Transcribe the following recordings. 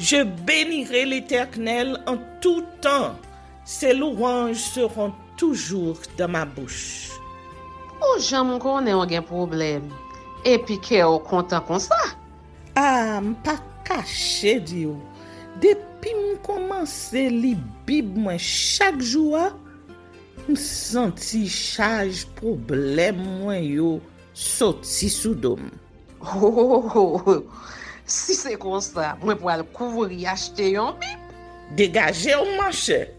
Je bénirai l'Éternel en tout temps. Ses louanges seront toujours dans ma bouche. Oh, j'aime qu'on ait un problème. Et puis qu'elle est content comme ça. Ah, m'pas caché Dieu. Depuis m'komanse li Bib moi chaque jour, m'senti charge problème moi yo sorti sous dom. Si c'est comme ça, moi pour aller couvrir acheter un bib. Dégagez au marché.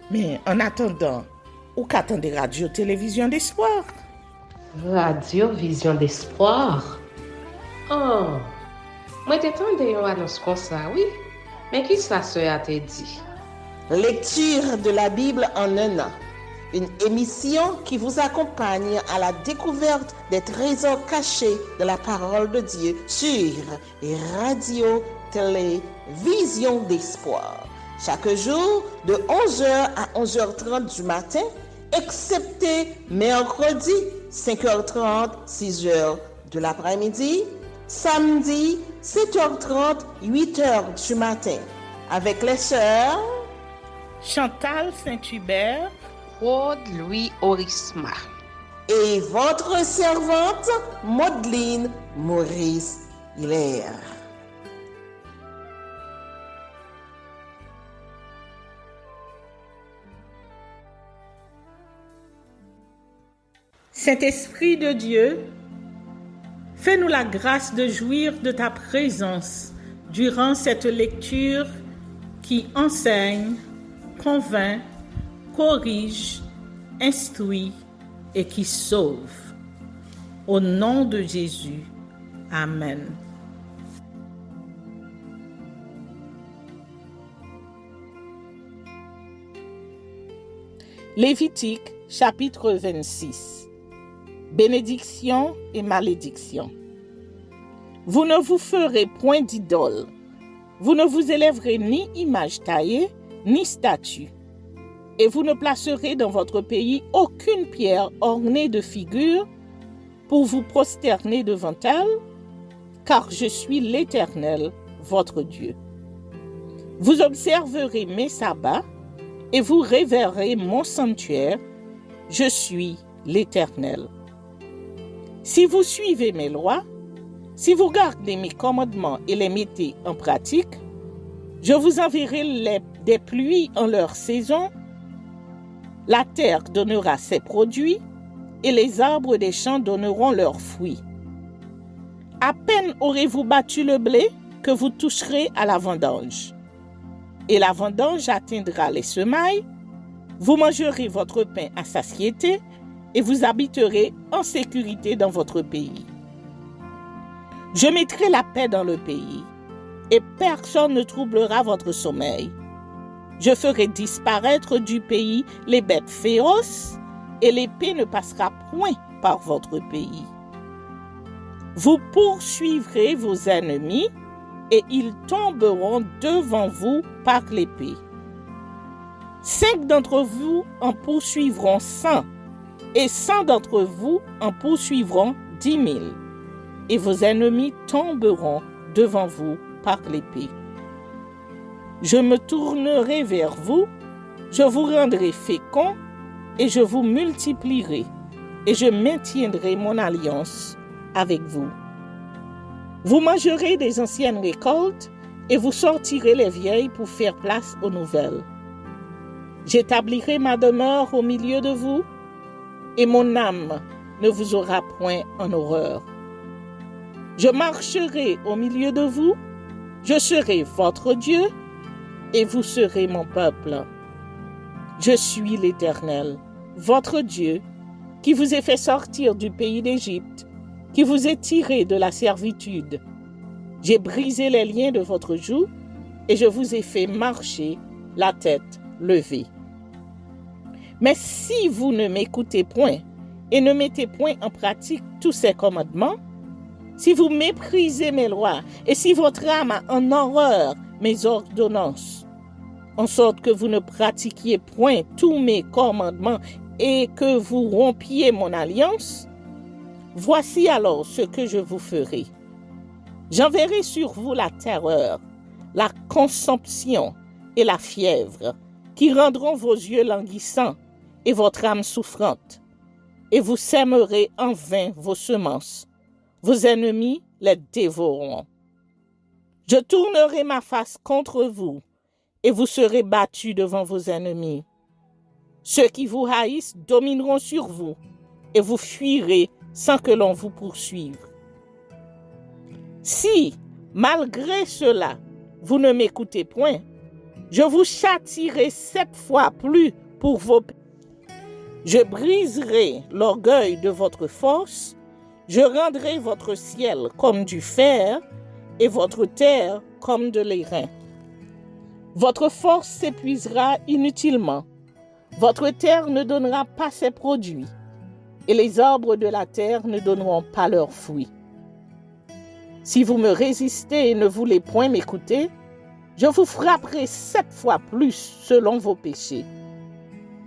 Mais en attendant, ou qu'attendez radio télévision d'espoir? Radio Vision d'Espoir. Oh, moi t'attendais une annonce comme ça, oui. Mais qui ça a te dit? Lecture de la Bible en un an. Une émission qui vous accompagne à la découverte des trésors cachés de la parole de Dieu sur Radio Télévision d'Espoir. Chaque jour de 11h à 11h30 du matin, excepté mercredi 5h30, 6h de l'après-midi, samedi 7h30, 8h du matin, avec les sœurs Chantal Saint-Hubert, Claude Louis Orisma. Et votre servante, Maudeline Maurice Hilaire. Saint-Esprit de Dieu, fais-nous la grâce de jouir de ta présence durant cette lecture qui enseigne, convainc, corrige, instruit et qui sauve. Au nom de Jésus, Amen. Lévitique, chapitre 26. Bénédiction et malédiction. Vous ne vous ferez point d'idole. Vous ne vous élèverez ni image taillée, ni statue. Et vous ne placerez dans votre pays aucune pierre ornée de figures pour vous prosterner devant elle, car je suis l'Éternel, votre Dieu. Vous observerez mes sabbats et vous révérerez mon sanctuaire. Je suis l'Éternel. Si vous suivez mes lois, si vous gardez mes commandements et les mettez en pratique, je vous enverrai des pluies en leur saison, la terre donnera ses produits et les arbres des champs donneront leurs fruits. À peine aurez-vous battu le blé que vous toucherez à la vendange. Et la vendange atteindra les semailles, vous mangerez votre pain à satiété et vous habiterez en sécurité dans votre pays. Je mettrai la paix dans le pays, et personne ne troublera votre sommeil. Je ferai disparaître du pays les bêtes féroces, et l'épée ne passera point par votre pays. Vous poursuivrez vos ennemis, et ils tomberont devant vous par l'épée. 5 d'entre vous en poursuivront 100, et 100 d'entre vous en poursuivront 10 000, et vos ennemis tomberont devant vous par l'épée. Je me tournerai vers vous, je vous rendrai féconds, et je vous multiplierai, et je maintiendrai mon alliance avec vous. Vous mangerez des anciennes récoltes, et vous sortirez les vieilles pour faire place aux nouvelles. J'établirai ma demeure au milieu de vous, et mon âme ne vous aura point en horreur. Je marcherai au milieu de vous, je serai votre Dieu, et vous serez mon peuple. Je suis l'Éternel, votre Dieu, qui vous ai fait sortir du pays d'Égypte, qui vous ai tiré de la servitude. J'ai brisé les liens de votre joug, et je vous ai fait marcher la tête levée. Mais si vous ne m'écoutez point et ne mettez point en pratique tous ces commandements, si vous méprisez mes lois et si votre âme a en horreur mes ordonnances, en sorte que vous ne pratiquiez point tous mes commandements et que vous rompiez mon alliance, voici alors ce que je vous ferai. J'enverrai sur vous la terreur, la consomption et la fièvre, qui rendront vos yeux languissants et votre âme souffrante, et vous sèmerez en vain vos semences. Vos ennemis les dévoreront. Je tournerai ma face contre vous, et vous serez battus devant vos ennemis. Ceux qui vous haïssent domineront sur vous, et vous fuirez sans que l'on vous poursuive. Si, malgré cela, vous ne m'écoutez point, je vous châtierai 7 fois plus pour vos péchés. Je briserai l'orgueil de votre force, je rendrai votre ciel comme du fer et votre terre comme de l'airain. Votre force s'épuisera inutilement, votre terre ne donnera pas ses produits, et les arbres de la terre ne donneront pas leurs fruits. Si vous me résistez et ne voulez point m'écouter, je vous frapperai 7 fois plus selon vos péchés.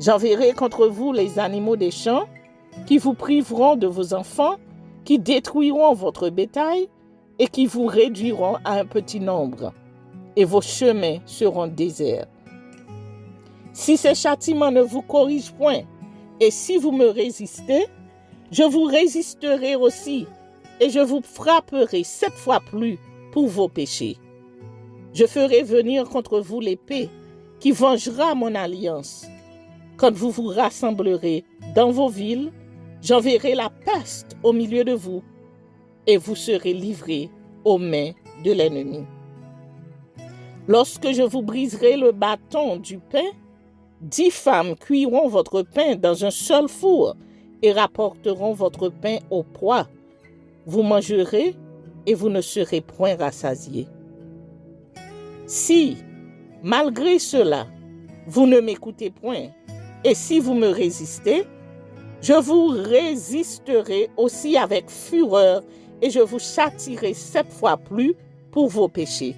J'enverrai contre vous les animaux des champs, qui vous priveront de vos enfants, qui détruiront votre bétail et qui vous réduiront à un petit nombre, et vos chemins seront déserts. Si ces châtiments ne vous corrigent point, et si vous me résistez, je vous résisterai aussi, et je vous frapperai 7 fois plus pour vos péchés. Je ferai venir contre vous l'épée, qui vengera mon alliance. Quand vous vous rassemblerez dans vos villes, j'enverrai la peste au milieu de vous, et vous serez livrés aux mains de l'ennemi. Lorsque je vous briserai le bâton du pain, 10 femmes cuiront votre pain dans un seul four et rapporteront votre pain au poids. Vous mangerez et vous ne serez point rassasiés. Si, malgré cela, vous ne m'écoutez point, et si vous me résistez, je vous résisterai aussi avec fureur et je vous châtierai 7 fois plus pour vos péchés.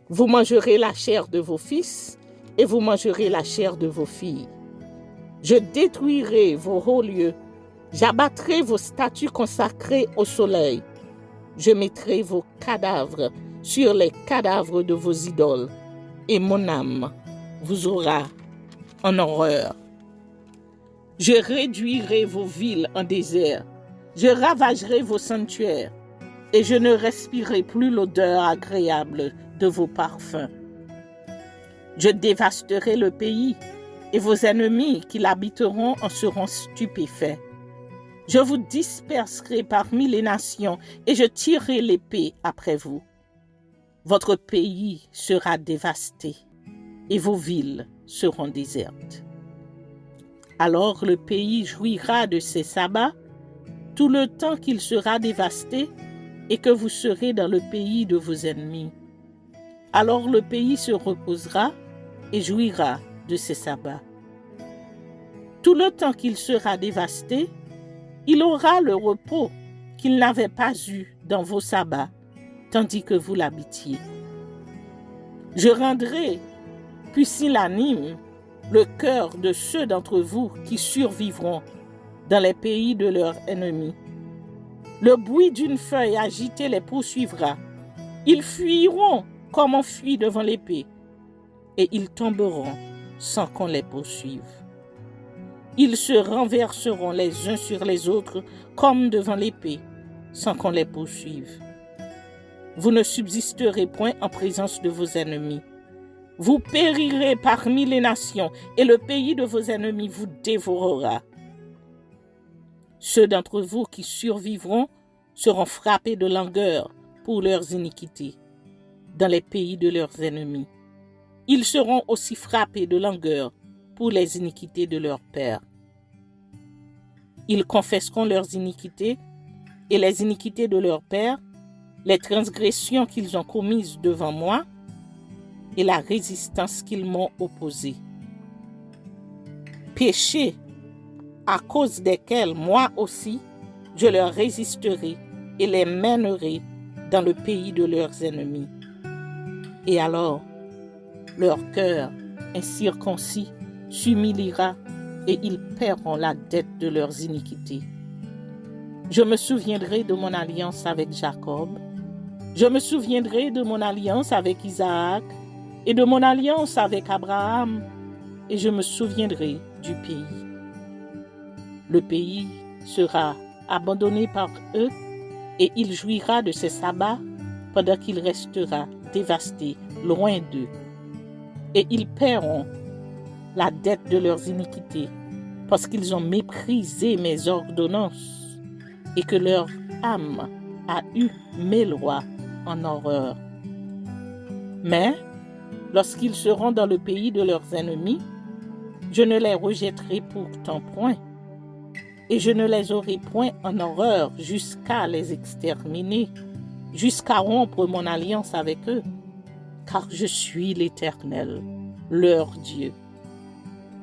Vous mangerez la chair de vos fils et vous mangerez la chair de vos filles. Je détruirai vos hauts lieux, j'abattrai vos statues consacrées au soleil. Je mettrai vos cadavres sur les cadavres de vos idoles, et mon âme vous aura en horreur. Je réduirai vos villes en désert, je ravagerai vos sanctuaires, et je ne respirerai plus l'odeur agréable de vos parfums. Je dévasterai le pays, et vos ennemis qui l'habiteront en seront stupéfaits. Je vous disperserai parmi les nations, et je tirerai l'épée après vous. Votre pays sera dévasté, et vos villes seront désertes. Alors le pays jouira de ses sabbats tout le temps qu'il sera dévasté et que vous serez dans le pays de vos ennemis. Alors le pays se reposera et jouira de ses sabbats. Tout le temps qu'il sera dévasté, il aura le repos qu'il n'avait pas eu dans vos sabbats, tandis que vous l'habitiez. Je rendrai pusillanime le cœur de ceux d'entre vous qui survivront dans les pays de leurs ennemis. Le bruit d'une feuille agitée les poursuivra. Ils fuiront comme on fuit devant l'épée, et ils tomberont sans qu'on les poursuive. Ils se renverseront les uns sur les autres comme devant l'épée, sans qu'on les poursuive. Vous ne subsisterez point en présence de vos ennemis. Vous périrez parmi les nations, et le pays de vos ennemis vous dévorera. Ceux d'entre vous qui survivront seront frappés de langueur pour leurs iniquités dans les pays de leurs ennemis. Ils seront aussi frappés de langueur pour les iniquités de leurs pères. Ils confesseront leurs iniquités et les iniquités de leurs pères, les transgressions qu'ils ont commises devant moi et la résistance qu'ils m'ont opposée. Péchés à cause desquels moi aussi je leur résisterai et les mènerai dans le pays de leurs ennemis. Et alors, leur cœur incirconcis s'humiliera et ils paieront la dette de leurs iniquités. Je me souviendrai de mon alliance avec Jacob Je me souviendrai de mon alliance avec Isaac et de mon alliance avec Abraham, et je me souviendrai du pays. Le pays sera abandonné par eux et il jouira de ses sabbats pendant qu'il restera dévasté loin d'eux. Et ils paieront la dette de leurs iniquités parce qu'ils ont méprisé mes ordonnances et que leur âme a eu mes lois en horreur. Mais lorsqu'ils seront dans le pays de leurs ennemis, je ne les rejetterai pourtant point, et je ne les aurai point en horreur jusqu'à les exterminer, jusqu'à rompre mon alliance avec eux, car je suis l'Éternel, leur Dieu.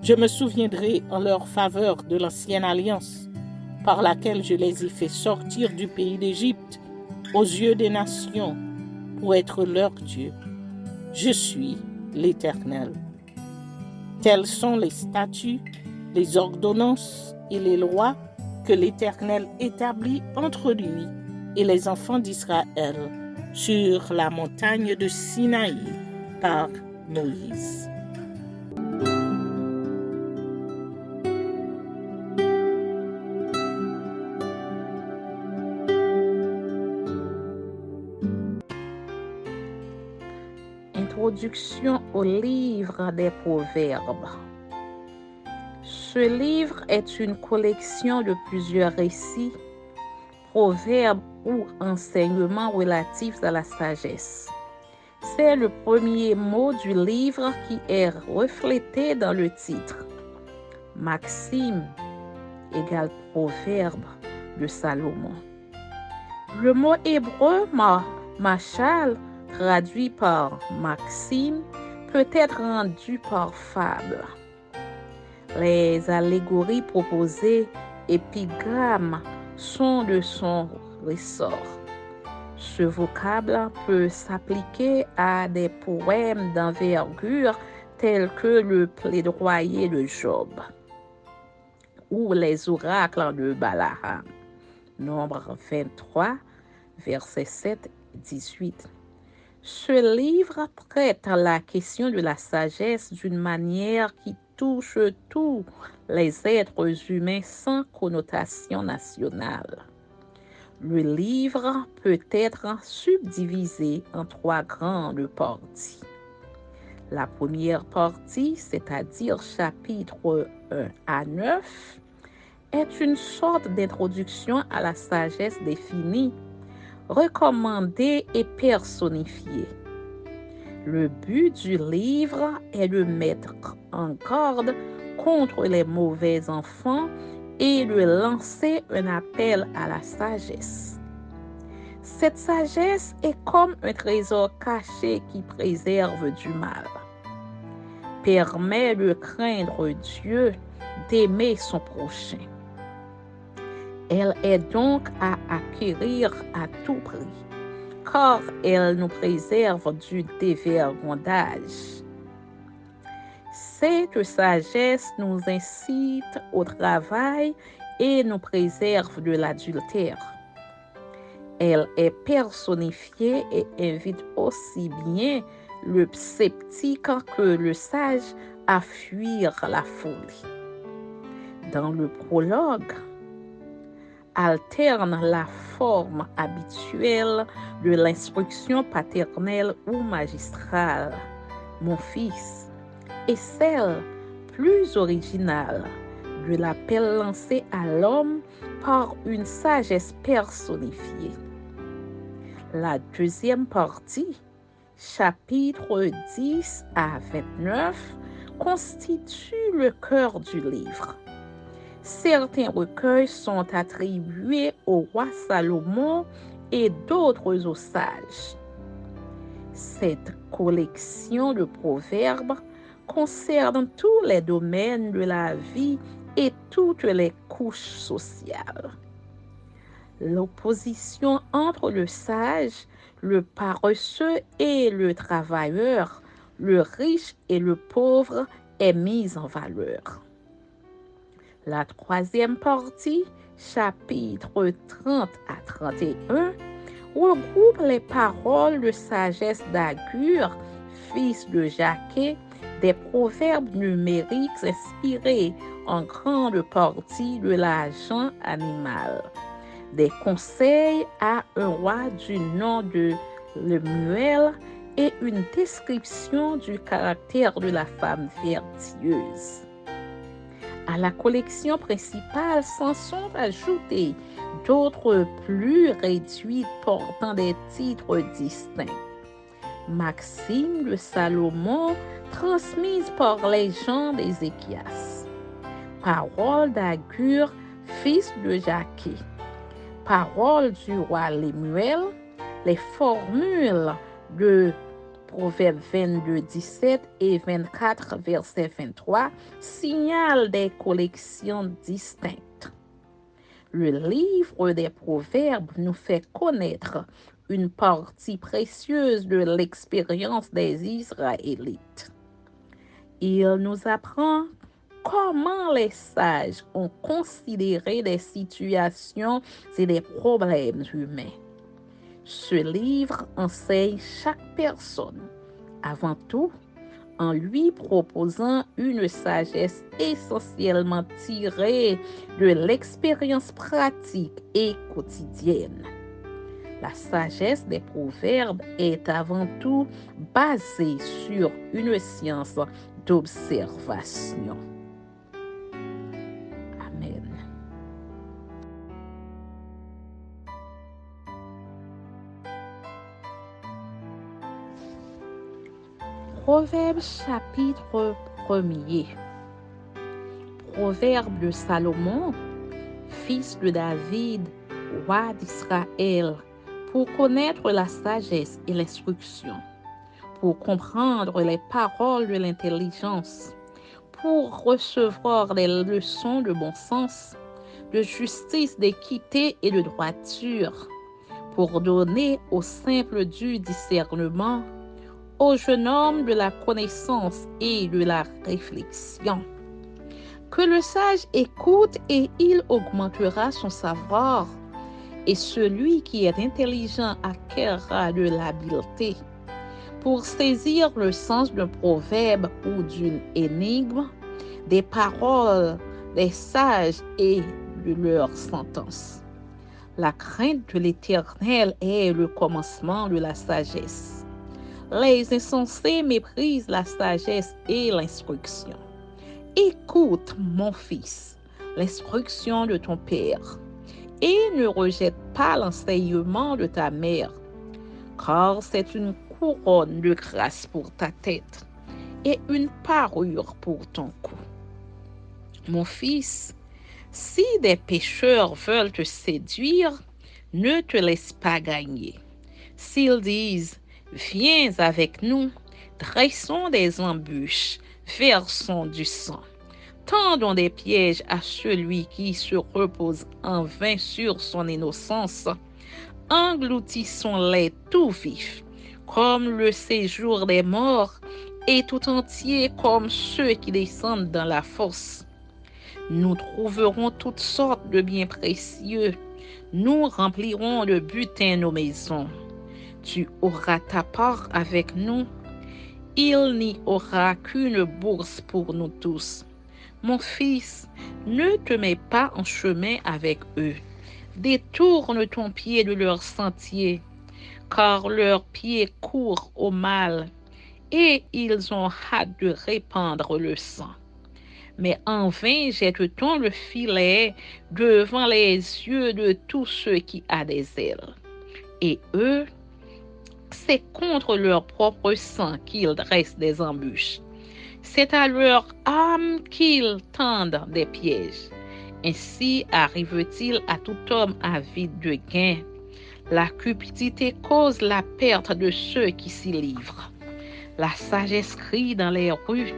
Je me souviendrai en leur faveur de l'ancienne alliance, par laquelle je les ai fait sortir du pays d'Égypte aux yeux des nations, pour être leur Dieu. Je suis l'Éternel. Tels sont les statuts, les ordonnances et les lois que l'Éternel établit entre lui et les enfants d'Israël sur la montagne de Sinaï par Moïse. Introduction au livre des Proverbes. Ce livre est une collection de plusieurs récits, proverbes ou enseignements relatifs à la sagesse. C'est le premier mot du livre qui est reflété dans le titre. Maxime égale proverbe de Salomon. Le mot hébreu machal, traduit par maxime, peut être rendu par fable. Les allégories proposées, épigrammes, sont de son ressort. Ce vocable peut s'appliquer à des poèmes d'envergure tels que le plaidoyer de Job ou les oracles de Balaam. Nombre 23, versets 7 et 18. Ce livre traite la question de la sagesse d'une manière qui touche tous les êtres humains sans connotation nationale. Le livre peut être subdivisé en 3 grandes parties. La première partie, c'est-à-dire chapitres 1 à 9, est une sorte d'introduction à la sagesse définie, recommandée et personnifiée. Le but du livre est de mettre en garde contre les mauvais enfants et de lancer un appel à la sagesse. Cette sagesse est comme un trésor caché qui préserve du mal, permet de craindre Dieu, d'aimer son prochain. Elle est donc à acquérir à tout prix, car elle nous préserve du dévergondage. Cette sagesse nous incite au travail et nous préserve de l'adultère. Elle est personnifiée et invite aussi bien le sceptique que le sage à fuir la folie. Dans le prologue, alterne la forme habituelle de l'instruction paternelle ou magistrale, mon fils, et celle plus originale de l'appel lancé à l'homme par une sagesse personnifiée. La deuxième partie, chapitres 10 à 29, constitue le cœur du livre. Certains recueils sont attribués au roi Salomon et d'autres aux sages. Cette collection de proverbes concerne tous les domaines de la vie et toutes les couches sociales. L'opposition entre le sage, le paresseux et le travailleur, le riche et le pauvre est mise en valeur. La troisième partie, chapitres 30 à 31, regroupe les paroles de sagesse d'Agur, fils de Jacquet, des proverbes numériques inspirés en grande partie de l'argent animal, des conseils à un roi du nom de Lemuel et une description du caractère de la femme vertueuse. À la collection principale s'en sont ajoutés d'autres plus réduites portant des titres distincts. Maximes de Salomon transmises par les gens d'Ézéchias. Paroles d'Agur, fils de Jacquet. Paroles du roi Lemuel. Les formules de Proverbes 22, 17 et 24, verset 23 signalent des collections distinctes. Le livre des Proverbes nous fait connaître une partie précieuse de l'expérience des Israélites. Il nous apprend comment les sages ont considéré des situations et des problèmes humains. Ce livre enseigne chaque personne, avant tout, en lui proposant une sagesse essentiellement tirée de l'expérience pratique et quotidienne. La sagesse des proverbes est avant tout basée sur une science d'observation. Amen. Proverbes chapitre 1er. Proverbe de Salomon, fils de David, roi d'Israël, pour connaître la sagesse et l'instruction, pour comprendre les paroles de l'intelligence, pour recevoir des leçons de bon sens, de justice, d'équité et de droiture, pour donner au simple du discernement, au jeune homme de la connaissance et de la réflexion. Que le sage écoute et il augmentera son savoir, et celui qui est intelligent acquérera de l'habileté. Pour saisir le sens d'un proverbe ou d'une énigme, des paroles des sages et de leurs sentences. La crainte de l'Éternel est le commencement de la sagesse. Les insensés méprisent la sagesse et l'instruction. Écoute, mon fils, l'instruction de ton père, et ne rejette pas l'enseignement de ta mère, car c'est une couronne de grâce pour ta tête et une parure pour ton cou. Mon fils, si des pécheurs veulent te séduire, ne te laisse pas gagner. S'ils disent, viens avec nous, dressons des embûches, versons du sang. Tendons des pièges à celui qui se repose en vain sur son innocence. Engloutissons-les tout vifs, comme le séjour des morts, et tout entier comme ceux qui descendent dans la fosse. Nous trouverons toutes sortes de biens précieux. Nous remplirons de butin nos maisons. Tu auras ta part avec nous. Il n'y aura qu'une bourse pour nous tous. Mon fils, ne te mets pas en chemin avec eux. Détourne ton pied de leur sentier, car leurs pieds courent au mal, et ils ont hâte de répandre le sang. Mais en vain jette-t-on le filet devant les yeux de tous ceux qui ont des ailes. Et eux, c'est contre leur propre sang qu'ils dressent des embûches. C'est à leur âme qu'ils tendent des pièges. Ainsi arrive-t-il à tout homme avide de gain. La cupidité cause la perte de ceux qui s'y livrent. La sagesse crie dans les rues.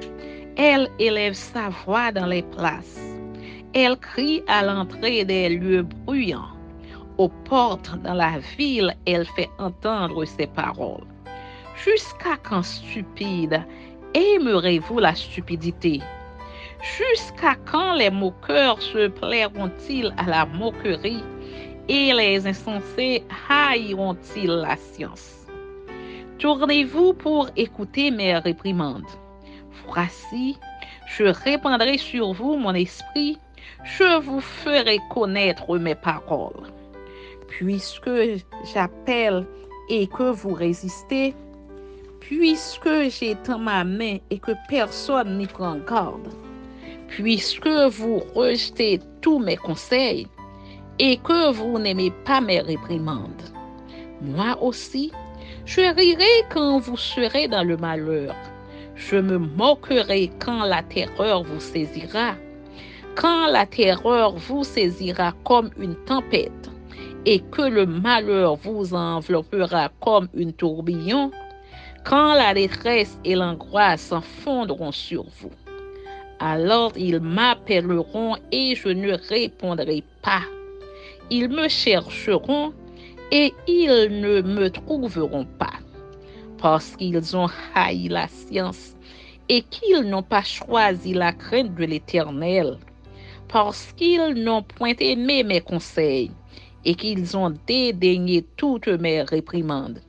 Elle élève sa voix dans les places. Elle crie à l'entrée des lieux bruyants. Aux portes dans la ville, elle fait entendre ses paroles. Jusqu'à quand, stupide, aimerez-vous la stupidité? Jusqu'à quand les moqueurs se plairont-ils à la moquerie et les insensés haïront-ils la science? Tournez-vous pour écouter mes réprimandes. Voici, je répandrai sur vous mon esprit, je vous ferai connaître mes paroles. Puisque j'appelle et que vous résistez, puisque j'étends ma main et que personne n'y prend garde, puisque vous rejetez tous mes conseils et que vous n'aimez pas mes réprimandes, moi aussi, je rirai quand vous serez dans le malheur. Je me moquerai quand la terreur vous saisira. Quand la terreur vous saisira comme une tempête et que le malheur vous enveloppera comme une tourbillon, quand la détresse et l'angoisse s'enfondront sur vous, alors ils m'appelleront et je ne répondrai pas. Ils me chercheront et ils ne me trouveront pas, parce qu'ils ont haï la science et qu'ils n'ont pas choisi la crainte de l'Éternel, parce qu'ils n'ont point aimé mes conseils et qu'ils ont dédaigné toutes mes réprimandes.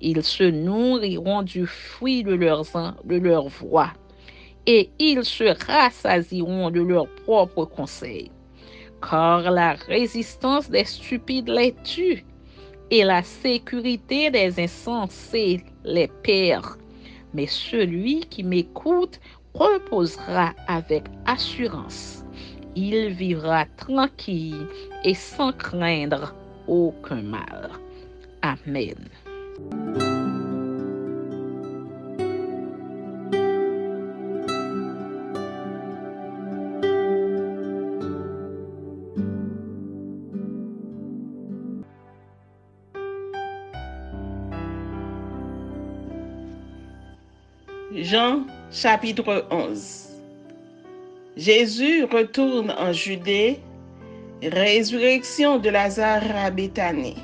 Ils se nourriront du fruit de leur voix et ils se rassasieront de leurs propres conseils. Car la résistance des stupides les tue et la sécurité des insensés les perd. Mais celui qui m'écoute reposera avec assurance. Il vivra tranquille et sans craindre aucun mal. Amen. Jean chapitre 11. Jésus retourne en Judée, résurrection de Lazare à Béthanie.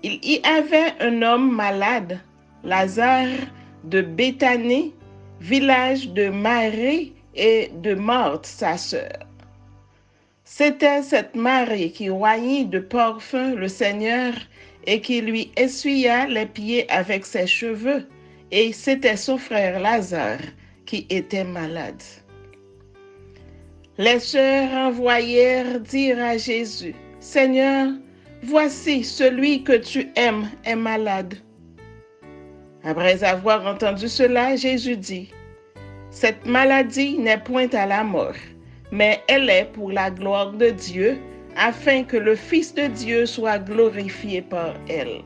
Il y avait un homme malade, Lazare de Béthanie, village de Marie et de Marthe, sa sœur. C'était cette Marie qui oignit de parfum le Seigneur et qui lui essuya les pieds avec ses cheveux, et c'était son frère Lazare qui était malade. Les sœurs envoyèrent dire à Jésus, « Seigneur, voici celui que tu aimes est malade. » Après avoir entendu cela, Jésus dit, « Cette maladie n'est point à la mort, mais elle est pour la gloire de Dieu, afin que le Fils de Dieu soit glorifié par elle. »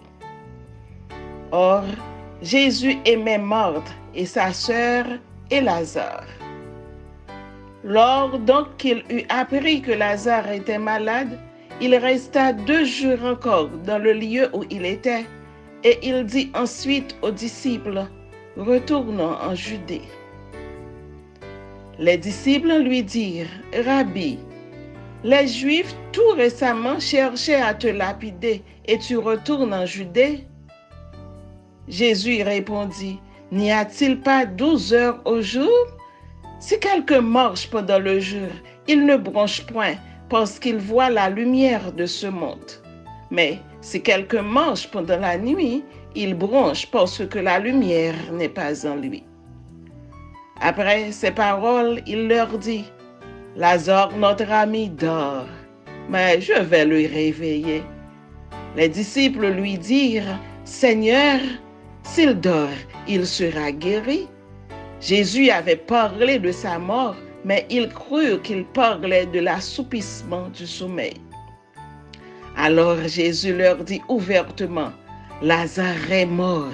Or, Jésus aimait Marthe et sa sœur et Lazare. Lors donc qu'il eut appris que Lazare était malade, il resta 2 jours encore dans le lieu où il était, et il dit ensuite aux disciples, « Retournons en Judée. » Les disciples lui dirent, « Rabbi, les Juifs tout récemment cherchaient à te lapider, et tu retournes en Judée? » Jésus répondit, « N'y a-t-il pas 12 heures au jour? Si quelqu'un marche pendant le jour, il ne bronche point, parce qu'il voit la lumière de ce monde. Mais si quelqu'un marche pendant la nuit, il bronche parce que la lumière n'est pas en lui. » Après ces paroles, il leur dit, « Lazare, notre ami, dort, mais je vais le réveiller. » Les disciples lui dirent, « Seigneur, s'il dort, il sera guéri. » Jésus avait parlé de sa mort, mais ils crurent qu'il parlait de l'assoupissement du sommeil. Alors Jésus leur dit ouvertement, « Lazare est mort,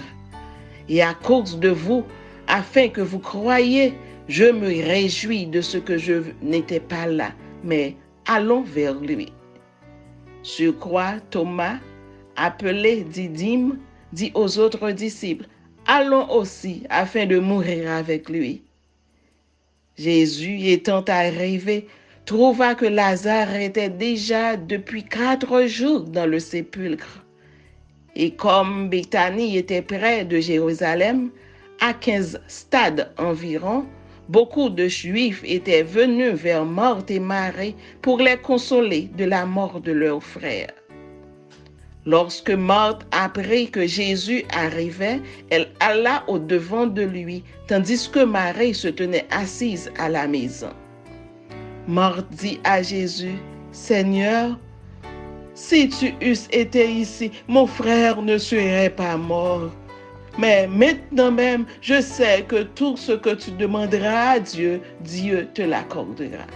et à cause de vous, afin que vous croyiez, je me réjouis de ce que je n'étais pas là, mais allons vers lui. » Sur quoi Thomas, appelé Didyme, dit aux autres disciples, « Allons aussi afin de mourir avec lui. » Jésus, étant arrivé, trouva que Lazare était déjà depuis 4 jours dans le sépulcre. Et comme Béthanie était près de Jérusalem, à 15 stades environ, beaucoup de Juifs étaient venus vers Marthe et Marie pour les consoler de la mort de leur frère. Lorsque Marthe apprit que Jésus arrivait, elle alla au-devant de lui, tandis que Marie se tenait assise à la maison. Marthe dit à Jésus, « Seigneur, si tu eusses été ici, mon frère ne serait pas mort. Mais maintenant même, je sais que tout ce que tu demanderas à Dieu, Dieu te l'accordera. »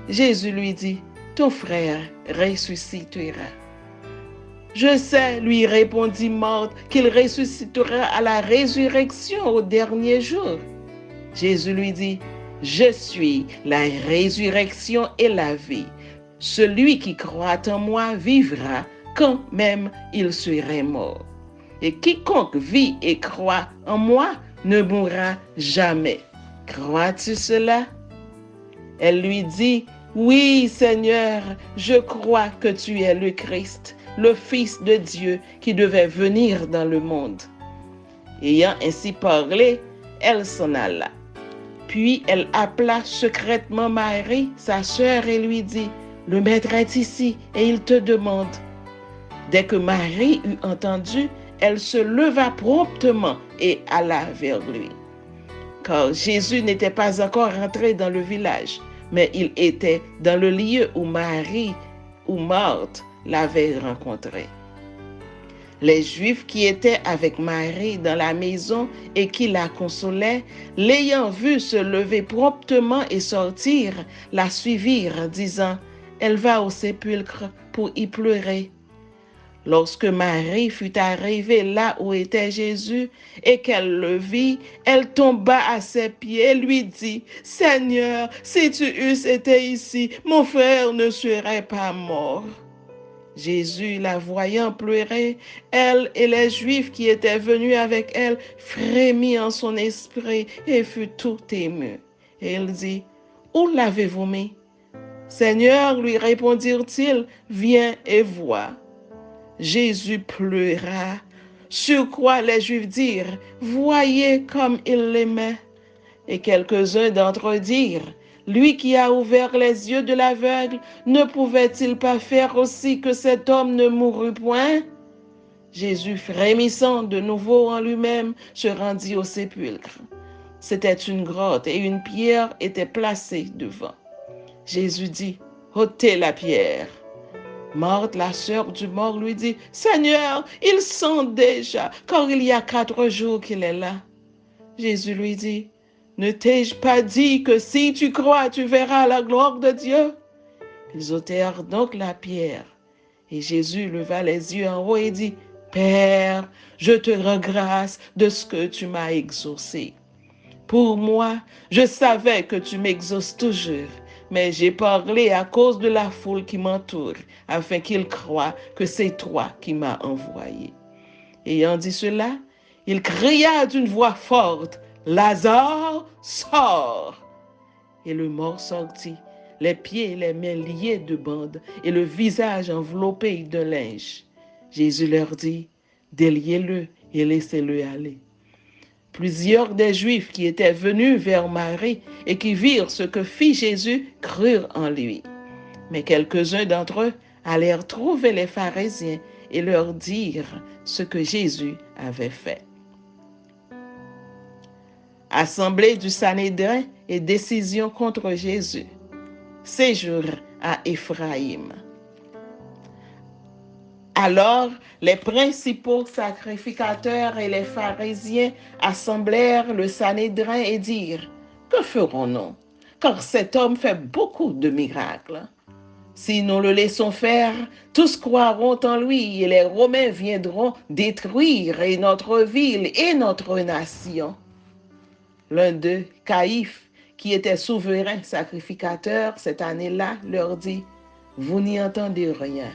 Jésus lui dit, « Ton frère ressuscitera. » Je sais, lui répondit Marthe, qu'il ressuscitera à la résurrection au dernier jour. Jésus lui dit, « Je suis la résurrection et la vie. Celui qui croit en moi vivra quand même il serait mort. Et quiconque vit et croit en moi ne mourra jamais. Crois-tu cela? » Elle lui dit, « Oui, Seigneur, je crois que tu es le Christ, le Fils de Dieu qui devait venir dans le monde. » Ayant ainsi parlé, elle s'en alla. Puis elle appela secrètement Marie, sa sœur, et lui dit, « Le Maître est ici et il te demande. » Dès que Marie eut entendu, elle se leva promptement et alla vers lui. Car Jésus n'était pas encore rentré dans le village, mais il était dans le lieu où Marie ou Marthe l'avait rencontré. Les Juifs qui étaient avec Marie dans la maison et qui la consolaient, l'ayant vue se lever promptement et sortir, la suivirent, disant, « Elle va au sépulcre pour y pleurer. » Lorsque Marie fut arrivée là où était Jésus et qu'elle le vit, elle tomba à ses pieds et lui dit, « Seigneur, si tu eusses été ici, mon frère ne serait pas mort. » Jésus, la voyant pleurer, elle et les Juifs qui étaient venus avec elle, frémit en son esprit et fut tout ému. Et il dit, « Où l'avez-vous mis? » « Seigneur, lui répondirent-ils, viens et vois. » Jésus pleura. Sur quoi les Juifs dirent, « Voyez comme il l'aimait. » Et quelques-uns d'entre eux dirent, « Lui qui a ouvert les yeux de l'aveugle, ne pouvait-il pas faire aussi que cet homme ne mourût point? » Jésus, frémissant de nouveau en lui-même, se rendit au sépulcre. C'était une grotte et une pierre était placée devant. Jésus dit, « ôtez la pierre. » Marthe, la sœur du mort, lui dit, « Seigneur, il sent déjà, car il y a 4 jours qu'il est là. » Jésus lui dit, « Ne t'ai-je pas dit que si tu crois, tu verras la gloire de Dieu? » Ils ôtèrent donc la pierre. Et Jésus leva les yeux en haut et dit, « Père, je te rends grâce de ce que tu m'as exaucé. Pour moi, je savais que tu m'exauces toujours. Mais j'ai parlé à cause de la foule qui m'entoure, afin qu'ils croient que c'est toi qui m'as envoyé. » Ayant dit cela, il cria d'une voix forte, « Lazare, sors !» Et le mort sortit, les pieds et les mains liés de bandes, et le visage enveloppé de linge. Jésus leur dit, « Déliez-le et laissez-le aller. » Plusieurs des Juifs qui étaient venus vers Marie et qui virent ce que fit Jésus crurent en lui. Mais quelques-uns d'entre eux allèrent trouver les pharisiens et leur dirent ce que Jésus avait fait. Assemblée du Sanhédrin et décision contre Jésus. Séjour à Éphraïm. Alors, les principaux sacrificateurs et les pharisiens assemblèrent le Sanhédrin et dirent, « Que ferons-nous? Car cet homme fait beaucoup de miracles. Si nous le laissons faire, tous croiront en lui et les Romains viendront détruire notre ville et notre nation. » L'un d'eux, Caïphe, qui était souverain sacrificateur cette année-là, leur dit, « Vous n'y entendez rien.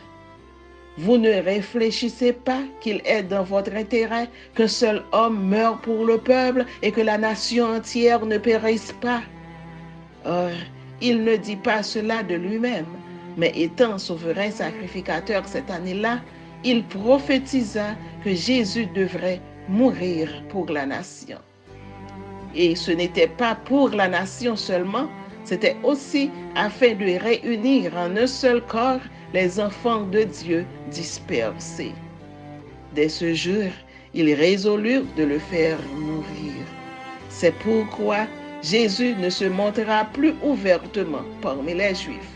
Vous ne réfléchissez pas qu'il est dans votre intérêt qu'un seul homme meure pour le peuple et que la nation entière ne périsse pas. Or, il ne dit pas cela de lui-même, mais étant souverain sacrificateur cette année-là, il prophétisa que Jésus devrait mourir pour la nation. Et ce n'était pas pour la nation seulement, c'était aussi afin de réunir en un seul corps les enfants de Dieu dispersés. Dès ce jour, ils résolurent de le faire mourir. C'est pourquoi Jésus ne se montra plus ouvertement parmi les Juifs,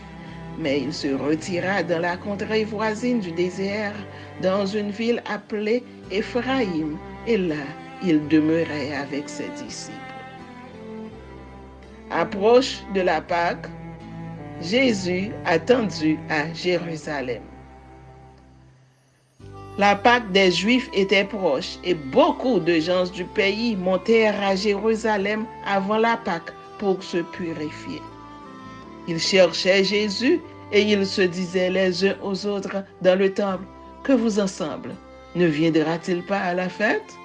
mais il se retira dans la contrée voisine du désert, dans une ville appelée Éphraïm, et là, il demeurait avec ses disciples. Approche de la Pâque, Jésus attendu à Jérusalem. La Pâque des Juifs était proche et beaucoup de gens du pays montèrent à Jérusalem avant la Pâque pour se purifier. Ils cherchaient Jésus et ils se disaient les uns aux autres dans le temple, « Que vous ensemble, ne viendra-t-il pas à la fête ?»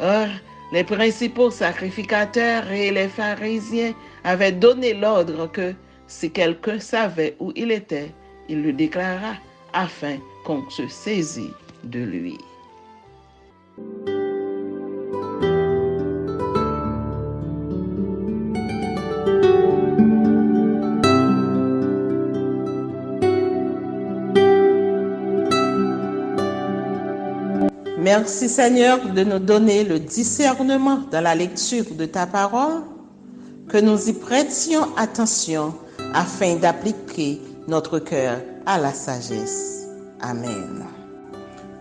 Or, les principaux sacrificateurs et les pharisiens avaient donné l'ordre que, si quelqu'un savait où il était, il le déclarât afin qu'on se saisit de lui. Merci Seigneur de nous donner le discernement dans la lecture de ta parole, que nous y prêtions attention afin d'appliquer notre cœur à la sagesse. Amen.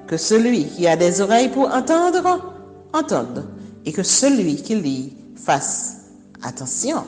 Que celui qui a des oreilles pour entendre, entende, et que celui qui lit fasse attention.